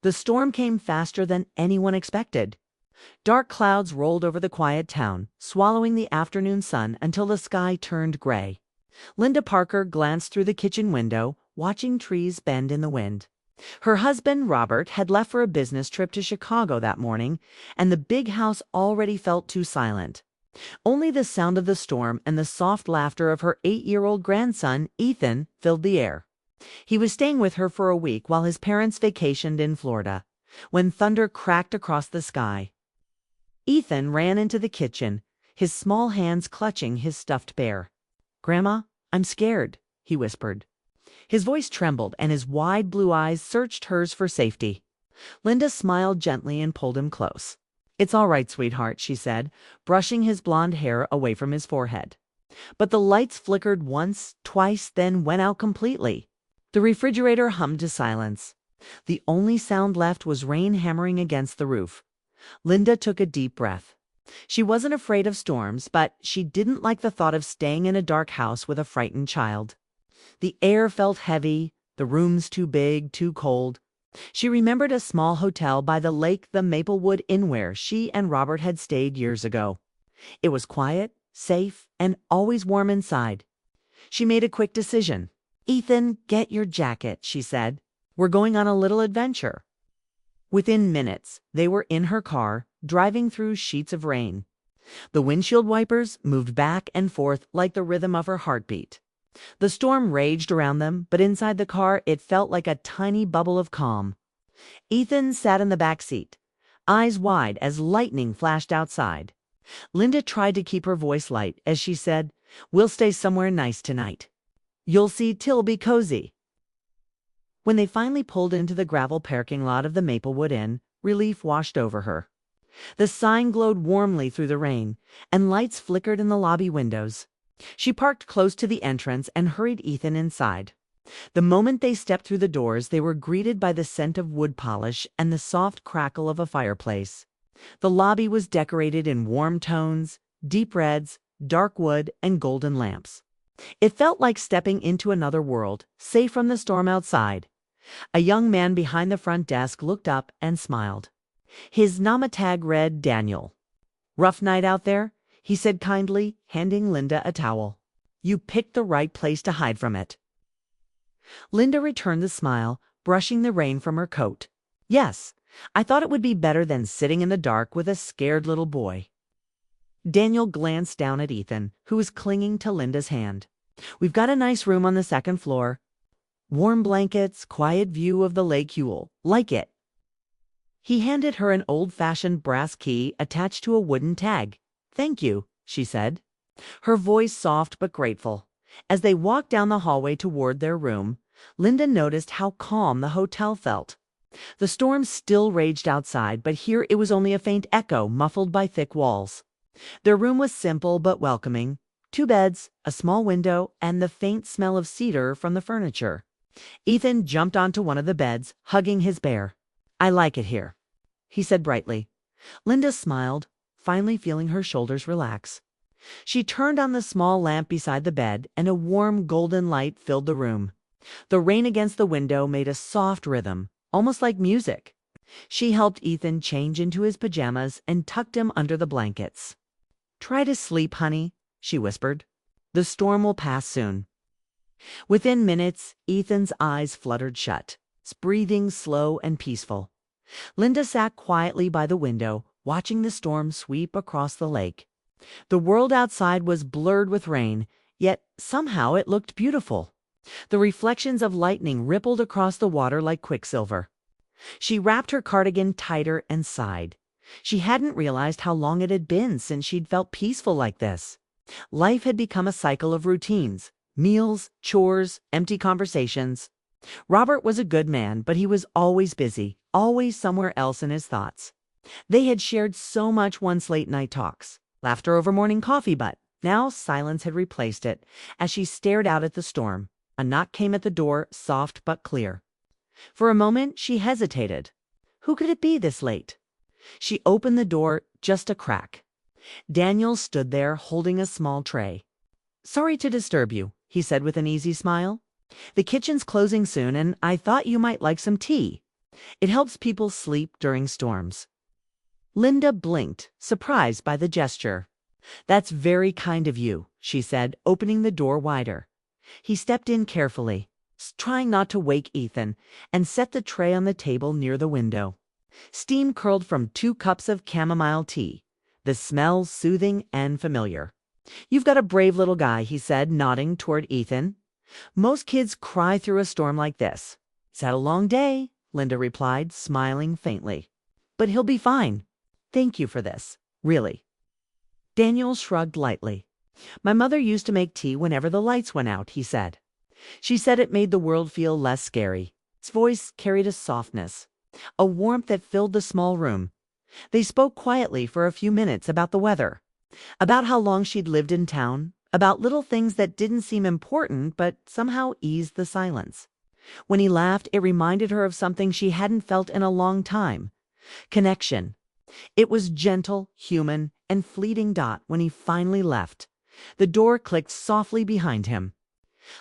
The storm came faster than anyone expected. Dark clouds rolled over the quiet town, swallowing the afternoon sun until the sky turned gray. Linda Parker glanced through the kitchen window, watching trees bend in the wind. Her husband, Robert, had left for a business trip to Chicago that morning, and the big house already felt too silent. Only the sound of the storm and the soft laughter of her 8-year-old grandson, Ethan, filled the air. He was staying with her for a week while his parents vacationed in Florida, when thunder cracked across the sky. Ethan ran into the kitchen, his small hands clutching his stuffed bear. "Grandma, I'm scared," he whispered. His voice trembled and his wide blue eyes searched hers for safety. Linda smiled gently and pulled him close. "It's all right, sweetheart," she said, brushing his blonde hair away from his forehead. But the lights flickered once, twice, then went out completely. The refrigerator hummed to silence. The only sound left was rain hammering against the roof. Linda took a deep breath. She wasn't afraid of storms, but she didn't like the thought of staying in a dark house with a frightened child. The air felt heavy, the rooms too big, too cold. She remembered a small hotel by the lake, the Maplewood Inn, where she and Robert had stayed years ago. It was quiet, safe, and always warm inside. She made a quick decision. "Ethan, get your jacket," she said. "We're going on a little adventure." Within minutes, they were in her car, driving through sheets of rain. The windshield wipers moved back and forth like the rhythm of her heartbeat. The storm raged around them, but inside the car it felt like a tiny bubble of calm. Ethan sat in the back seat, eyes wide as lightning flashed outside. Linda tried to keep her voice light as she said, "We'll stay somewhere nice tonight. You'll see, 'Till'll be cozy." When they finally pulled into the gravel parking lot of the Maplewood Inn, relief washed over her. The sign glowed warmly through the rain, and lights flickered in the lobby windows. She parked close to the entrance and hurried Ethan inside. The moment they stepped through the doors, they were greeted by the scent of wood polish and the soft crackle of a fireplace. The lobby was decorated in warm tones, deep reds, dark wood, and golden lamps. It felt like stepping into another world, safe from the storm outside. A young man behind the front desk looked up and smiled. His name tag read Daniel. "Rough night out there?" he said kindly, handing Linda a towel. "You picked the right place to hide from it." Linda returned the smile, brushing the rain from her coat. "Yes, I thought it would be better than sitting in the dark with a scared little boy." Daniel glanced down at Ethan, who was clinging to Linda's hand. "We've got a nice room on the second floor. Warm blankets, quiet view of the lake. You'll like it." He handed her an old-fashioned brass key attached to a wooden tag. "Thank you," she said, her voice soft but grateful. As they walked down the hallway toward their room, Linda noticed how calm the hotel felt. The storm still raged outside, but here it was only a faint echo muffled by thick walls. Their room was simple but welcoming. 2 beds, a small window, and the faint smell of cedar from the furniture. Ethan jumped onto one of the beds, hugging his bear. "I like it here," he said brightly. Linda smiled, finally feeling her shoulders relax. She turned on the small lamp beside the bed, and a warm golden light filled the room. The rain against the window made a soft rhythm, almost like music. She helped Ethan change into his pajamas and tucked him under the blankets. "Try to sleep, honey," she whispered. "The storm will pass soon." Within minutes, Ethan's eyes fluttered shut, breathing slow and peaceful. Linda sat quietly by the window, watching the storm sweep across the lake. The world outside was blurred with rain, yet somehow it looked beautiful. The reflections of lightning rippled across the water like quicksilver. She wrapped her cardigan tighter and sighed. She hadn't realized how long it had been since she'd felt peaceful like this. Life had become a cycle of routines. Meals, chores, empty conversations. Robert was a good man, but he was always busy, always somewhere else in his thoughts. They had shared so much once late-night talks, laughter over morning coffee, but now silence had replaced it as she stared out at the storm. A knock came at the door, soft but clear. For a moment, she hesitated. Who could it be this late? She opened the door just a crack. Daniel stood there, holding a small tray. "Sorry to disturb you," he said with an easy smile. "The kitchen's closing soon, and I thought you might like some tea." It helps people sleep during storms. Linda blinked, surprised by the gesture. That's very kind of you, she said, opening the door wider. He stepped in carefully, trying not to wake Ethan, and set the tray on the table near the window. Steam curled from 2 cups of chamomile tea, the smell soothing and familiar. You've got a brave little guy, he said, nodding toward Ethan. Most kids cry through a storm like this. It's had a long day, Linda replied, smiling faintly. But he'll be fine. Thank you for this, really. Daniel shrugged lightly. My mother used to make tea whenever the lights went out, he said. She said it made the world feel less scary. His voice carried a softness, a warmth that filled the small room. They spoke quietly for a few minutes about the weather, about how long she'd lived in town, about little things that didn't seem important but somehow eased the silence. When he laughed, it reminded her of something she hadn't felt in a long time. Connection. It was gentle, human, and fleeting. When he finally left, the door clicked softly behind him.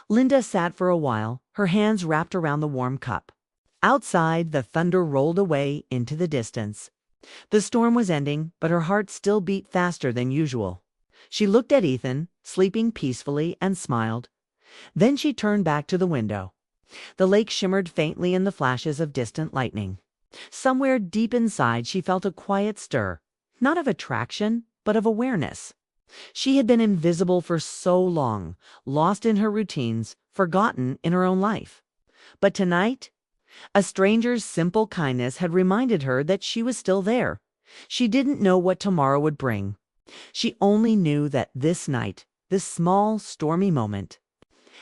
Linda sat for a while, her hands wrapped around the warm cup. Outside, the thunder rolled away into the distance. The storm was ending, but her heart still beat faster than usual. She looked at Ethan, sleeping peacefully, and smiled. Then she turned back to the window. The lake shimmered faintly in the flashes of distant lightning. Somewhere deep inside, she felt a quiet stir, not of attraction, but of awareness. She had been invisible for so long, lost in her routines, forgotten in her own life. But tonight, a stranger's simple kindness had reminded her that she was still there. She didn't know what tomorrow would bring. She only knew that this night, this small, stormy moment,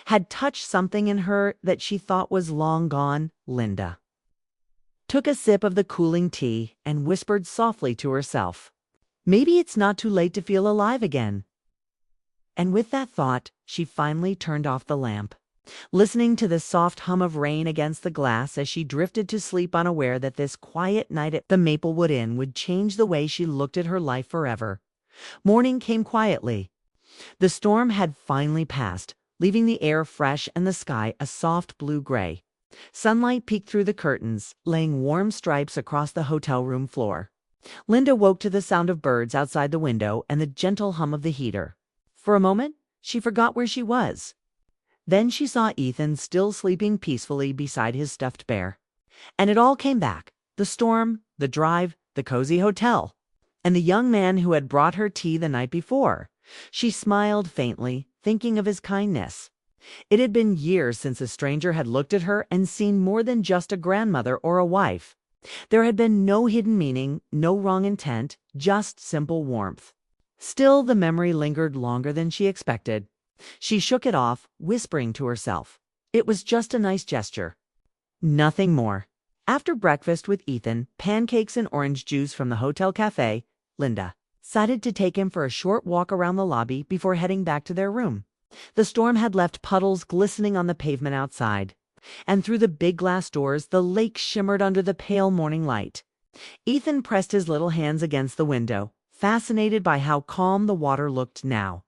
had touched something in her that she thought was long gone. Linda took a sip of the cooling tea and whispered softly to herself, maybe it's not too late to feel alive again. And with that thought, she finally turned off the lamp, listening to the soft hum of rain against the glass as she drifted to sleep, unaware that this quiet night at the Maplewood Inn would change the way she looked at her life forever. Morning came quietly. The storm had finally passed, leaving the air fresh and the sky a soft blue-gray. Sunlight peeked through the curtains, laying warm stripes across the hotel room floor. Linda woke to the sound of birds outside the window and the gentle hum of the heater. For a moment, she forgot where she was. Then she saw Ethan still sleeping peacefully beside his stuffed bear. And it all came back. The storm, the drive, the cozy hotel, and the young man who had brought her tea the night before. She smiled faintly, thinking of his kindness. It had been years since a stranger had looked at her and seen more than just a grandmother or a wife. There had been no hidden meaning, no wrong intent, just simple warmth. Still, the memory lingered longer than she expected. She shook it off, whispering to herself, it was just a nice gesture. Nothing more. After breakfast with Ethan, pancakes and orange juice from the hotel cafe, Linda decided to take him for a short walk around the lobby before heading back to their room. The storm had left puddles glistening on the pavement outside, and through the big glass doors the lake shimmered under the pale morning light. Ethan pressed his little hands against the window, fascinated by how calm the water looked now.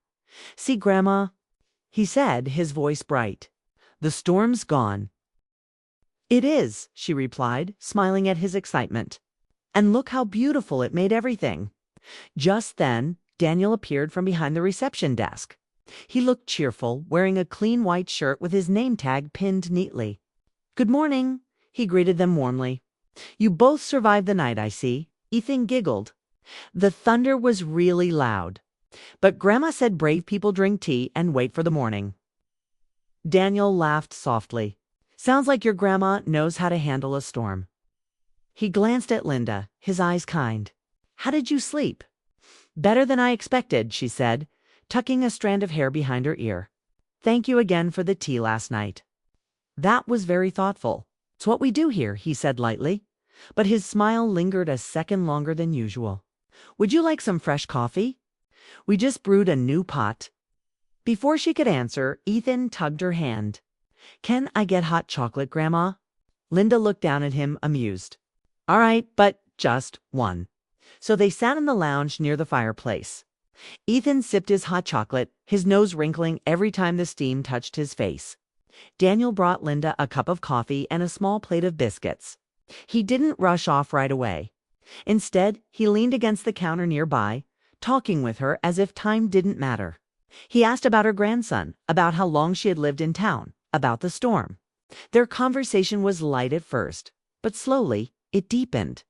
See, Grandma, he said, his voice bright. The storm's gone. It is, she replied, smiling at his excitement. And look how beautiful it made everything. Just then, Daniel appeared from behind the reception desk. He looked cheerful, wearing a clean white shirt with his name tag pinned neatly. Good morning, he greeted them warmly. You both survived the night, I see. Ethan giggled. The thunder was really loud, but Grandma said brave people drink tea and wait for the morning. Daniel laughed softly. Sounds like your grandma knows how to handle a storm. He glanced at Linda, his eyes kind. How did you sleep? Better than I expected, she said, tucking a strand of hair behind her ear. Thank you again for the tea last night. That was very thoughtful. It's what we do here, he said lightly, but his smile lingered a second longer than usual. Would you like some fresh coffee? We just brewed a new pot. Before she could answer, Ethan tugged her hand. Can I get hot chocolate, Grandma? Linda looked down at him, amused. All right, but just one. So they sat in the lounge near the fireplace. Ethan sipped his hot chocolate, his nose wrinkling every time the steam touched his face. Daniel brought Linda a cup of coffee and a small plate of biscuits. He didn't rush off right away. Instead, he leaned against the counter nearby, talking with her as if time didn't matter. He asked about her grandson, about how long she had lived in town, about the storm. Their conversation was light at first, but slowly it deepened.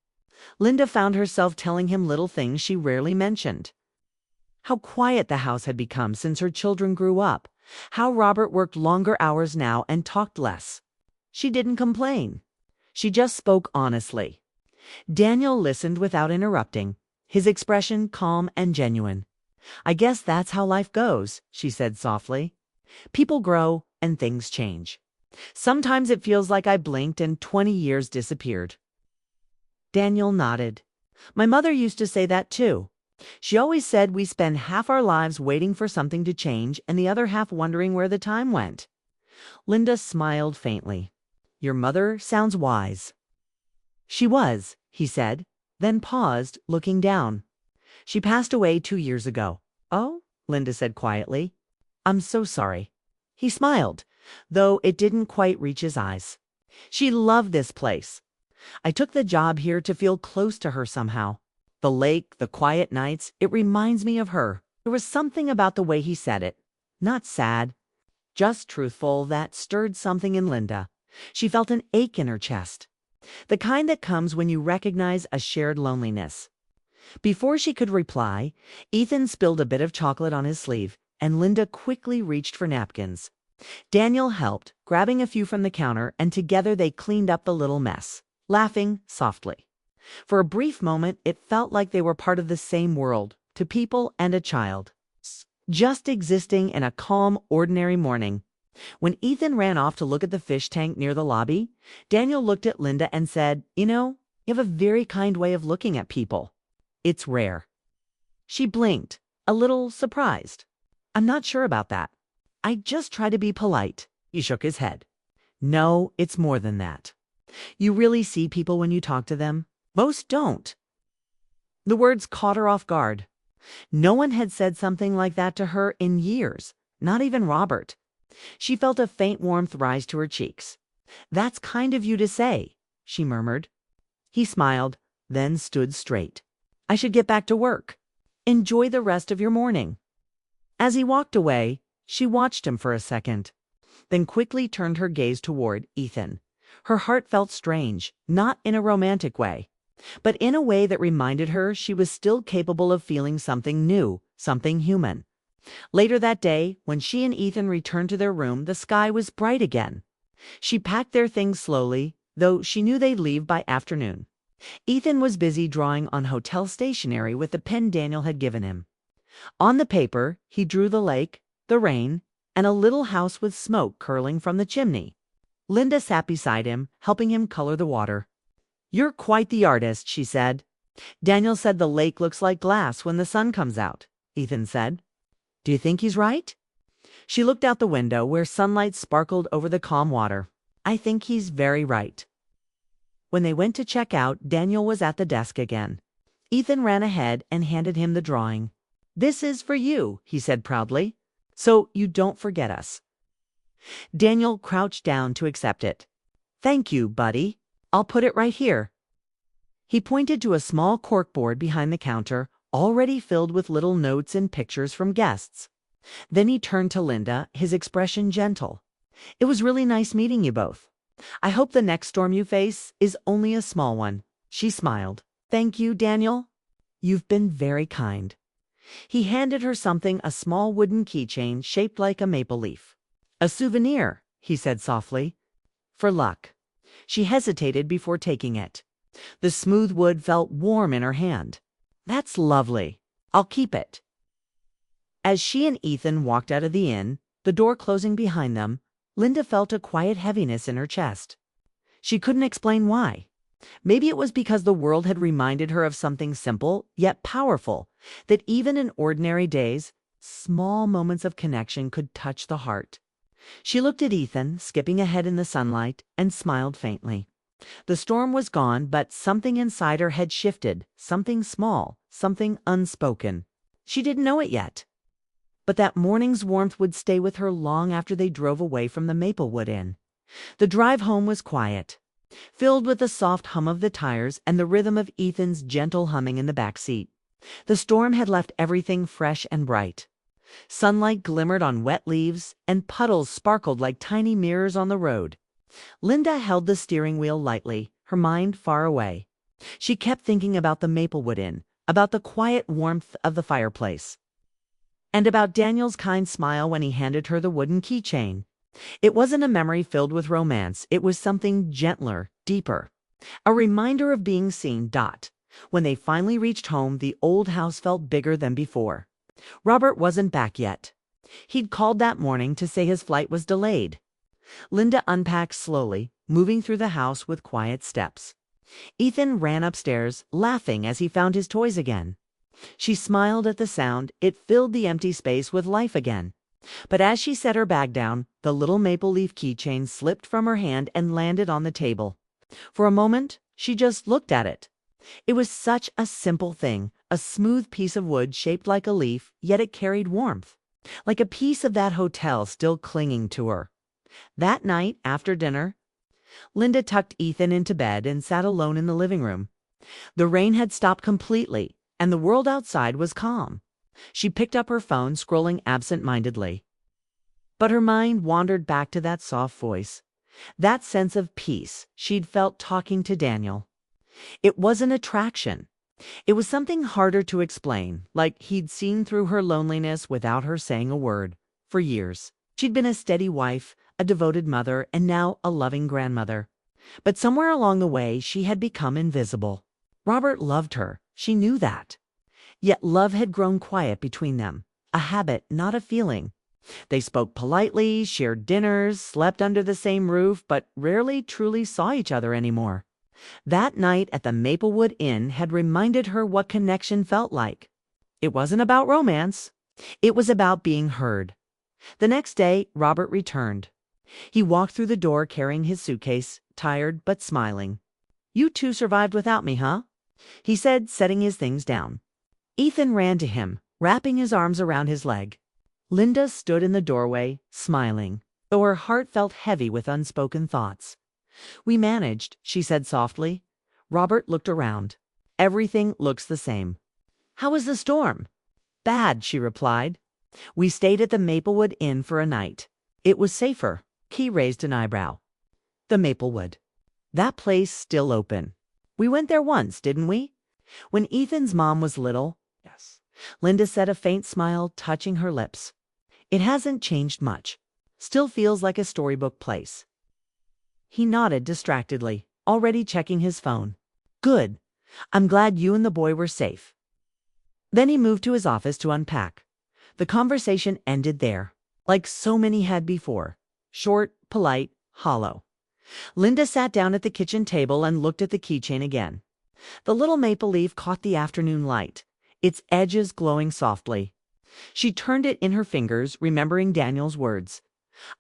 Linda found herself telling him little things she rarely mentioned. How quiet the house had become since her children grew up, how Robert worked longer hours now and talked less. She didn't complain. She just spoke honestly. Daniel listened without interrupting, his expression calm and genuine. "I guess that's how life goes," she said softly. "People grow and things change. Sometimes it feels like I blinked and 20 years disappeared." Daniel nodded. "My mother used to say that too. She always said we spend half our lives waiting for something to change and the other half wondering where the time went." Linda smiled faintly. "Your mother sounds wise." "She was," he said, then paused, looking down. "She passed away 2 years ago." "Oh?" Linda said quietly. "I'm so sorry." He smiled, though it didn't quite reach his eyes. "She loved this place. I took the job here to feel close to her somehow. The lake, the quiet nights, it reminds me of her." There was something about the way he said it, not sad, just truthful, that stirred something in Linda. She felt an ache in her chest, the kind that comes when you recognize a shared loneliness. Before she could reply, Ethan spilled a bit of chocolate on his sleeve, and Linda quickly reached for napkins. Daniel helped, grabbing a few from the counter, and together they cleaned up the little mess, laughing softly. For a brief moment, it felt like they were part of the same world, two people and a child, just existing in a calm, ordinary morning. When Ethan ran off to look at the fish tank near the lobby, Daniel looked at Linda and said, "You know, you have a very kind way of looking at people. It's rare." She blinked, a little surprised. "I'm not sure about that. I just try to be polite." He shook his head. "No, it's more than that. You really see people when you talk to them. Most don't." The words caught her off guard. No one had said something like that to her in years, not even Robert. She felt a faint warmth rise to her cheeks. "That's kind of you to say," she murmured. He smiled, then stood straight. "I should get back to work. Enjoy the rest of your morning." As he walked away, she watched him for a second, then quickly turned her gaze toward Ethan. Her heart felt strange, not in a romantic way, but in a way that reminded her she was still capable of feeling something new, something human. Later that day, when she and Ethan returned to their room, the sky was bright again. She packed their things slowly, though she knew they'd leave by afternoon. Ethan was busy drawing on hotel stationery with the pen Daniel had given him. On the paper, he drew the lake, the rain, and a little house with smoke curling from the chimney. Linda sat beside him, helping him color the water. "You're quite the artist," she said. "Daniel said the lake looks like glass when the sun comes out," Ethan said. "Do you think he's right?" She looked out the window where sunlight sparkled over the calm water. "I think he's very right." When they went to check out, Daniel was at the desk again. Ethan ran ahead and handed him the drawing. "This is for you," he said proudly, "so you don't forget us." Daniel crouched down to accept it. "Thank you, buddy. I'll put it right here." He pointed to a small corkboard behind the counter, already filled with little notes and pictures from guests. Then he turned to Linda, his expression gentle. "It was really nice meeting you both. I hope the next storm you face is only a small one." She smiled. "Thank you, Daniel. You've been very kind." He handed her something, a small wooden keychain shaped like a maple leaf. "A souvenir," he said softly. "For luck." She hesitated before taking it. The smooth wood felt warm in her hand. "That's lovely. I'll keep it." As she and Ethan walked out of the inn, the door closing behind them, Linda felt a quiet heaviness in her chest. She couldn't explain why. Maybe it was because the world had reminded her of something simple, yet powerful, that even in ordinary days, small moments of connection could touch the heart. She looked at Ethan, skipping ahead in the sunlight, and smiled faintly. The storm was gone, but something inside her had shifted, something small, something unspoken. She didn't know it yet. But that morning's warmth would stay with her long after they drove away from the Maplewood Inn. The drive home was quiet. filled with the soft hum of the tires and the rhythm of Ethan's gentle humming in the back seat. The storm had left everything fresh and bright. Sunlight glimmered on wet leaves, and puddles sparkled like tiny mirrors on the road. Linda held the steering wheel lightly, her mind far away. She kept thinking about the Maplewood Inn, about the quiet warmth of the fireplace, and about Daniel's kind smile when he handed her the wooden keychain. It wasn't a memory filled with romance, it was something gentler, deeper. A reminder of being seen. When they finally reached home, the old house felt bigger than before. Robert wasn't back yet. He'd called that morning to say his flight was delayed. Linda unpacked slowly, moving through the house with quiet steps. Ethan ran upstairs, laughing as he found his toys again. She smiled at the sound. It filled the empty space with life again. But as she set her bag down, the little maple leaf keychain slipped from her hand and landed on the table. For a moment, she just looked at it. It was such a simple thing, a smooth piece of wood shaped like a leaf, yet it carried warmth, like a piece of that hotel still clinging to her. That night, after dinner, Linda tucked Ethan into bed and sat alone in the living room. The rain had stopped completely, and the world outside was calm. She picked up her phone, scrolling absent-mindedly. But her mind wandered back to that soft voice, that sense of peace she'd felt talking to Daniel. It wasn't attraction. It was something harder to explain, like he'd seen through her loneliness without her saying a word. For years, she'd been a steady wife, a devoted mother, and now a loving grandmother. But somewhere along the way, she had become invisible. Robert loved her. She knew that. Yet love had grown quiet between them, a habit, not a feeling. They spoke politely, shared dinners, slept under the same roof, but rarely truly saw each other anymore. That night at the Maplewood Inn had reminded her what connection felt like. It wasn't about romance. It was about being heard. The next day, Robert returned. He walked through the door carrying his suitcase, tired but smiling. "You two survived without me, huh?" he said, setting his things down. Ethan ran to him, wrapping his arms around his leg. Linda stood in the doorway, smiling, though her heart felt heavy with unspoken thoughts. "We managed," she said softly. Robert looked around. "Everything looks the same." "How was the storm?" "Bad," she replied. "We stayed at the Maplewood Inn for a night. It was safer." He raised an eyebrow. "The Maplewood. That place still open. We went there once, didn't we? When Ethan's mom was little." "Yes." Linda said, a faint smile touching her lips. "It hasn't changed much. Still feels like a storybook place." He nodded distractedly, already checking his phone. "Good. I'm glad you and the boy were safe." Then he moved to his office to unpack. The conversation ended there, like so many had before. Short, polite, hollow. Linda sat down at the kitchen table and looked at the keychain again. The little maple leaf caught the afternoon light, its edges glowing softly. She turned it in her fingers, remembering Daniel's words.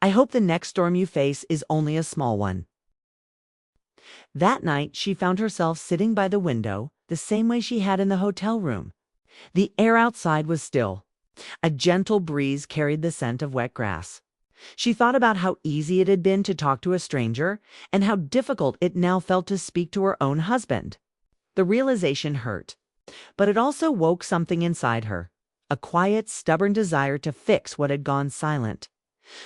"I hope the next storm you face is only a small one." That night, she found herself sitting by the window, the same way she had in the hotel room. The air outside was still. A gentle breeze carried the scent of wet grass. She thought about how easy it had been to talk to a stranger, and how difficult it now felt to speak to her own husband. The realization hurt, but it also woke something inside her, a quiet, stubborn desire to fix what had gone silent.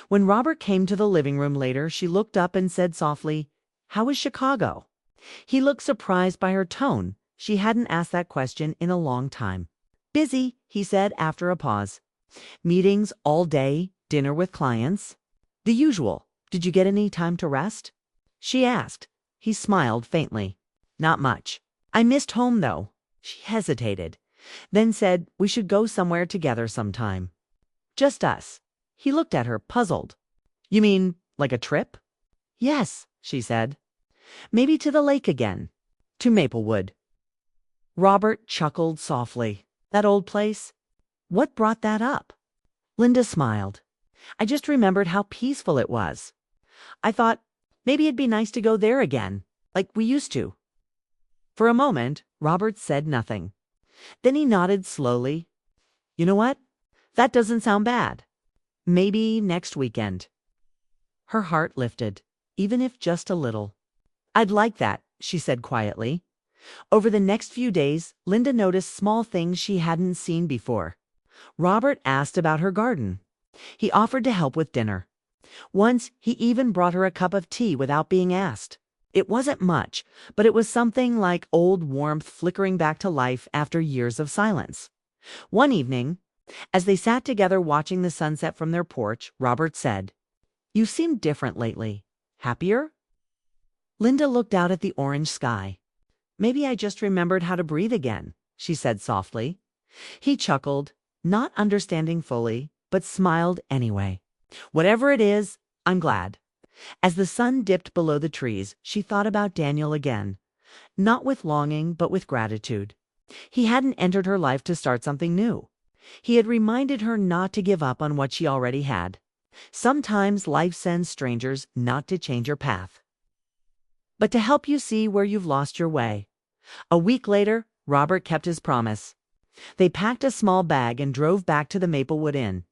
When Robert came to the living room later, she looked up and said softly, "How is Chicago?" He looked surprised by her tone. She hadn't asked that question in a long time. "Busy," he said after a pause. "Meetings all day, dinner with clients. The usual. Did you get any time to rest?" she asked. He smiled faintly. "Not much. I missed home, though." She hesitated, then said, "We should go somewhere together sometime." "Just us." He looked at her, puzzled. "You mean like a trip?" "Yes," she said. "Maybe to the lake again. To Maplewood." Robert chuckled softly. "That old place? What brought that up?" Linda smiled. "I just remembered how peaceful it was. I thought maybe it'd be nice to go there again, like we used to." For a moment, Robert said nothing. Then he nodded slowly. "You know what? That doesn't sound bad. Maybe next weekend." Her heart lifted, even if just a little. I'd like that, she said quietly. Over the next few days, Linda noticed small things she hadn't seen before. Robert asked about her garden. He offered to help with dinner. Once, he even brought her a cup of tea without being asked. It wasn't much, but it was something like old warmth flickering back to life after years of silence. One evening, as they sat together watching the sunset from their porch, Robert said, "You seem different lately. Happier?" Linda looked out at the orange sky. "Maybe I just remembered how to breathe again," she said softly. He chuckled, not understanding fully, but smiled anyway. "Whatever it is, I'm glad." As the sun dipped below the trees, she thought about Daniel again, not with longing, but with gratitude. He hadn't entered her life to start something new. He had reminded her not to give up on what she already had. Sometimes life sends strangers not to change your path, but to help you see where you've lost your way. A week later, Robert kept his promise. They packed a small bag and drove back to the Maplewood Inn.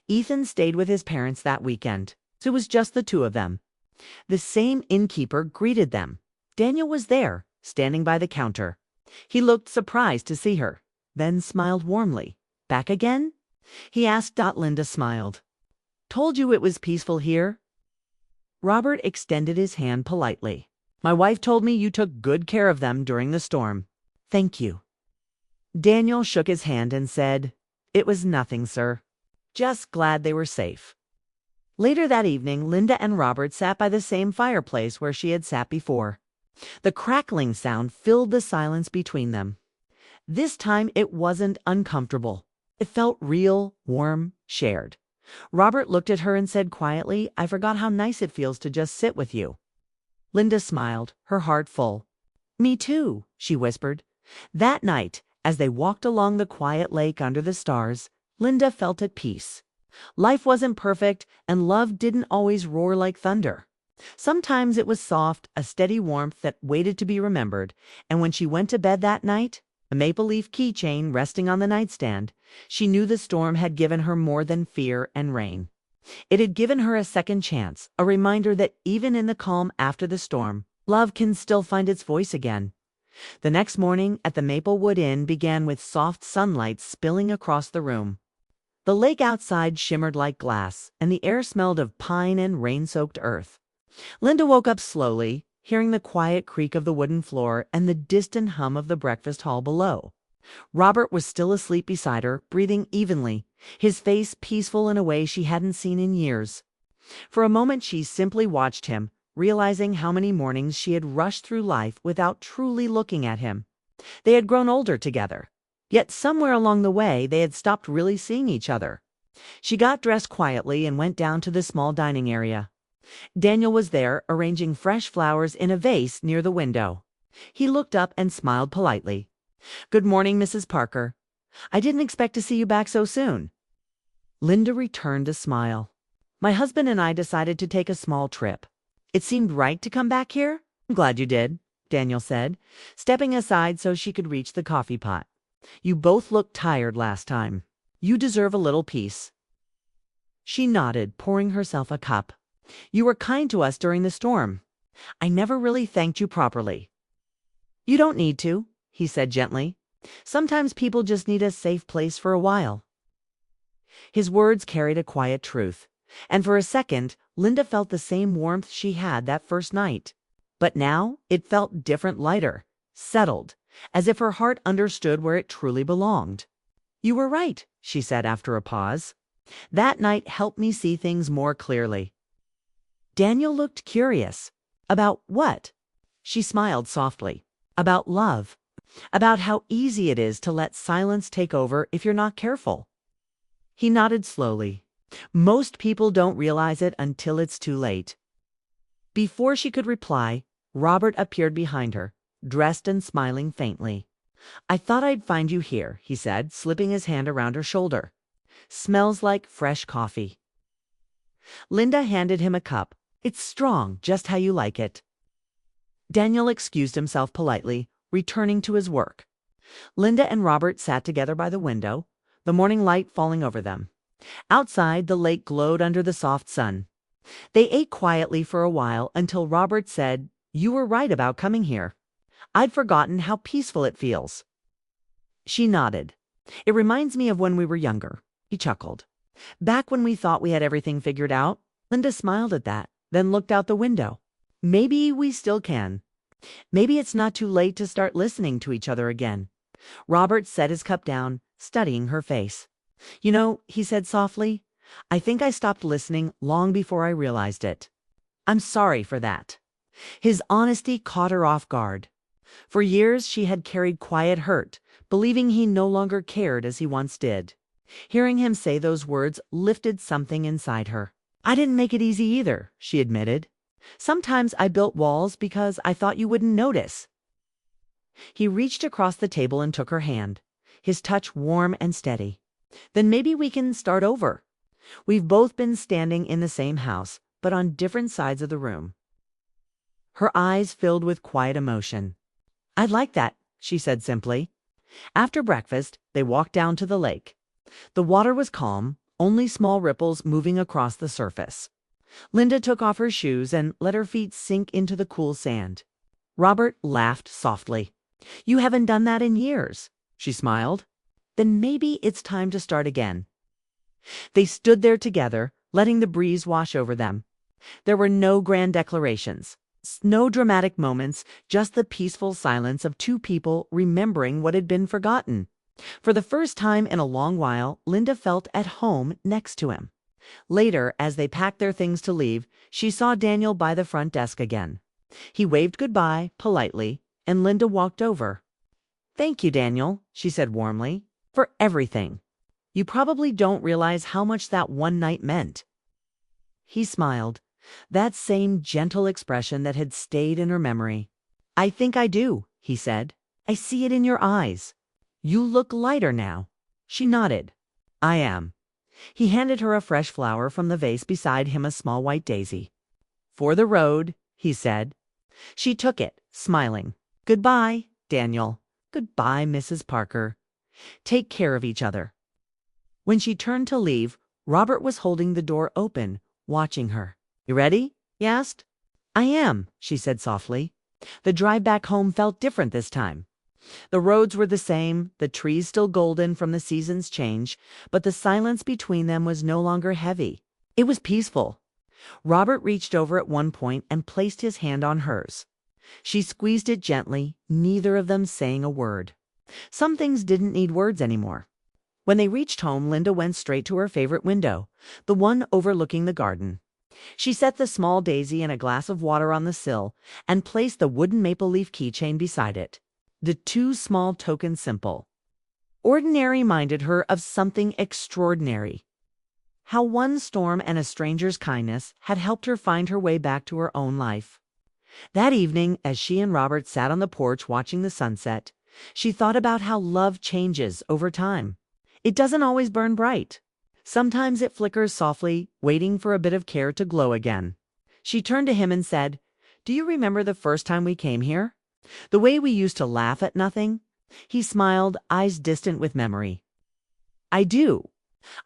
Ethan stayed with his parents that weekend, so it was just the two of them. The same innkeeper greeted them. Daniel was there, standing by the counter. He looked surprised to see her, then smiled warmly. "Back again?" he asked. Linda smiled. "Told you it was peaceful here." Robert extended his hand politely. "My wife told me you took good care of them during the storm." "Thank you." Daniel shook his hand and said, "It was nothing, sir. Just glad they were safe." Later that evening, Linda and Robert sat by the same fireplace where she had sat before. The crackling sound filled the silence between them. This time it wasn't uncomfortable. It felt real, warm, shared. Robert looked at her and said quietly, "I forgot how nice it feels to just sit with you." Linda smiled, her heart full. "Me too," she whispered. That night, as they walked along the quiet lake under the stars, Linda felt at peace. Life wasn't perfect, and love didn't always roar like thunder. Sometimes it was soft, a steady warmth that waited to be remembered, and when she went to bed that night, a maple leaf keychain resting on the nightstand, she knew the storm had given her more than fear and rain. It had given her a second chance, a reminder that even in the calm after the storm, love can still find its voice again. The next morning at the Maplewood Inn began with soft sunlight spilling across the room. The lake outside shimmered like glass, and the air smelled of pine and rain-soaked earth. Linda woke up slowly, hearing the quiet creak of the wooden floor and the distant hum of the breakfast hall below. Robert was still asleep beside her, breathing evenly, his face peaceful in a way she hadn't seen in years. For a moment she simply watched him, realizing how many mornings she had rushed through life without truly looking at him. They had grown older together, yet somewhere along the way they had stopped really seeing each other. She got dressed quietly and went down to the small dining area. Daniel was there, arranging fresh flowers in a vase near the window. He looked up and smiled politely. "Good morning, Mrs. Parker. I didn't expect to see you back so soon." Linda returned a smile. "My husband and I decided to take a small trip. It seemed right to come back here." "I'm glad you did," Daniel said, stepping aside so she could reach the coffee pot. "You both looked tired last time. You deserve a little peace." She nodded, pouring herself a cup. "You were kind to us during the storm. I never really thanked you properly." "You don't need to," he said gently. "Sometimes people just need a safe place for a while." His words carried a quiet truth, and for a second, Linda felt the same warmth she had that first night. But now it felt different, lighter, settled, as if her heart understood where it truly belonged. "You were right," she said after a pause. "That night helped me see things more clearly." Daniel looked curious. "About what?" She smiled softly. "About love. About how easy it is to let silence take over if you're not careful." He nodded slowly. "Most people don't realize it until it's too late." Before she could reply, Robert appeared behind her, dressed and smiling faintly. "I thought I'd find you here," he said, slipping his hand around her shoulder. "Smells like fresh coffee." Linda handed him a cup. "It's strong, just how you like it." Daniel excused himself politely, returning to his work. Linda and Robert sat together by the window, the morning light falling over them. Outside, the lake glowed under the soft sun. They ate quietly for a while until Robert said, You were right about coming here. I'd forgotten how peaceful it feels." She nodded. "It reminds me of when we were younger," he chuckled. "Back when we thought we had everything figured out." Linda smiled at that, then looked out the window. "Maybe we still can. Maybe it's not too late to start listening to each other again." Robert set his cup down, studying her face. "You know," he said softly, "I think I stopped listening long before I realized it. I'm sorry for that." His honesty caught her off guard. For years she had carried quiet hurt, believing he no longer cared as he once did. Hearing him say those words lifted something inside her. "I didn't make it easy either," she admitted. "Sometimes I built walls because I thought you wouldn't notice." He reached across the table and took her hand, his touch warm and steady. "Then maybe we can start over. We've both been standing in the same house, but on different sides of the room." Her eyes filled with quiet emotion. "I'd like that," she said simply. After breakfast, they walked down to the lake. The water was calm, only small ripples moving across the surface. Linda took off her shoes and let her feet sink into the cool sand. Robert laughed softly. "You haven't done that in years," she smiled. "Then maybe it's time to start again." They stood there together, letting the breeze wash over them. There were no grand declarations, no dramatic moments, just the peaceful silence of two people remembering what had been forgotten. For the first time in a long while, Linda felt at home next to him. Later, as they packed their things to leave, she saw Daniel by the front desk again. He waved goodbye politely, and Linda walked over. "Thank you, Daniel," she said warmly, "for everything. You probably don't realize how much that one night meant." He smiled, that same gentle expression that had stayed in her memory. "I think I do," he said. "I see it in your eyes. You look lighter now." She nodded. "I am." He handed her a fresh flower from the vase beside him, a small white daisy. "For the road," he said. She took it, smiling. "Goodbye, Daniel. Goodbye, Mrs. Parker. Take care of each other." When she turned to leave, Robert was holding the door open, watching her. "You ready?" he asked. "I am," she said softly. The drive back home felt different this time. The roads were the same, the trees still golden from the season's change, but the silence between them was no longer heavy. It was peaceful. Robert reached over at one point and placed his hand on hers. She squeezed it gently, neither of them saying a word. Some things didn't need words anymore. When they reached home, Linda went straight to her favorite window, the one overlooking the garden. She set the small daisy and a glass of water on the sill and placed the wooden maple leaf keychain beside it. The two small tokens, simple, ordinary, minded her of something extraordinary. How one storm and a stranger's kindness had helped her find her way back to her own life. That evening, as she and Robert sat on the porch watching the sunset, she thought about how love changes over time. It doesn't always burn bright. Sometimes it flickers softly, waiting for a bit of care to glow again. She turned to him and said, "Do you remember the first time we came here? The way we used to laugh at nothing?" He smiled, eyes distant with memory. "I do.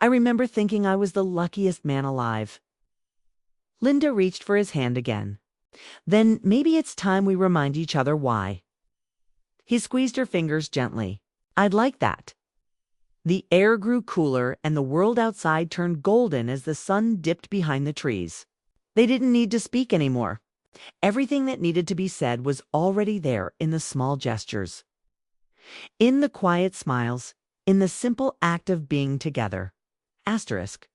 I remember thinking I was the luckiest man alive." Linda reached for his hand again. "Then maybe it's time we remind each other why." He squeezed her fingers gently. "I'd like that." The air grew cooler and the world outside turned golden as the sun dipped behind the trees. They didn't need to speak anymore. Everything that needed to be said was already there in the small gestures, in the quiet smiles, in the simple act of being together. Asterisk.